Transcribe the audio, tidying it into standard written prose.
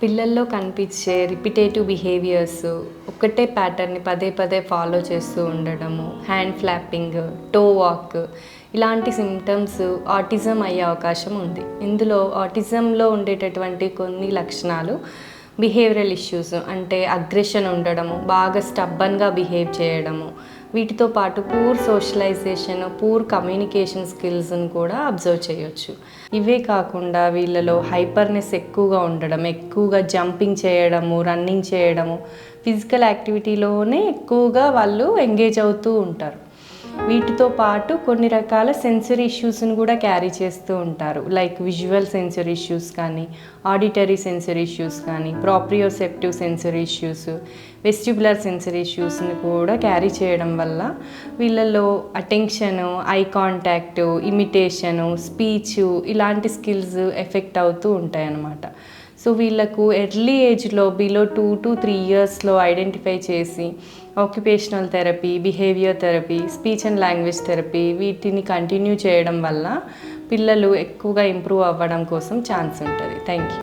పిల్లల్లో కనిపించే repetitive behaviours ఒకటే ప్యాటర్న్ని పదే పదే ఫాలో చేస్తూ ఉండడము, హ్యాండ్ ఫ్లాపింగ్, టో వాక్, ఇలాంటి సిమ్టమ్స్ ఆటిజం అయ్యే అవకాశం ఉంది. ఇందులో ఆటిజంలో ఉండేటటువంటి కొన్ని లక్షణాలు బిహేవియరల్ ఇష్యూస్ అంటే అగ్రెషన్ ఉండడము, బాగా స్టబ్బన్గా బిహేవ్ చేయడము, వీటితో పాటు పూర్ సోషలైజేషన్, పూర్ కమ్యూనికేషన్ స్కిల్స్ని కూడా అబ్జర్వ్ చేయొచ్చు. ఇవే కాకుండా వీళ్ళలో హైపర్నెస్ ఎక్కువగా ఉండడం, ఎక్కువగా జంపింగ్ చేయడము, రన్నింగ్ చేయడము, ఫిజికల్ యాక్టివిటీలోనే ఎక్కువగా వాళ్ళు ఎంగేజ్ అవుతూ ఉంటారు. వీటితో పాటు కొన్ని రకాల సెన్సరీ ఇష్యూస్ని కూడా క్యారీ చేస్తూ ఉంటారు. లైక్ విజువల్ సెన్సరీ ఇష్యూస్ కానీ, ఆడిటరీ సెన్సరీ ఇష్యూస్ కానీ, ప్రాప్రియోసెప్టివ్ సెన్సరీ ఇష్యూస్, వెస్టిబులర్ సెన్సరీ ఇష్యూస్ని కూడా క్యారీ చేయడం వల్ల వీళ్ళల్లో అటెన్షను, ఐ కాంటాక్టు, ఇమిటేషను, స్పీచు, ఇలాంటి స్కిల్స్ ఎఫెక్ట్ అవుతూ ఉంటాయన్నమాట. సో వీళ్ళకు ఎర్లీ ఏజ్లో బిలో 2 to 3 yearsలో ఐడెంటిఫై చేసి occupational therapy, behaviour therapy, speech and language therapy వీటిని కంటిన్యూ చేయడం వల్ల పిల్లలు ఎక్కువగా ఇంప్రూవ్ అవ్వడం కోసం ఛాన్స్ ఉంటుంది. Thank you.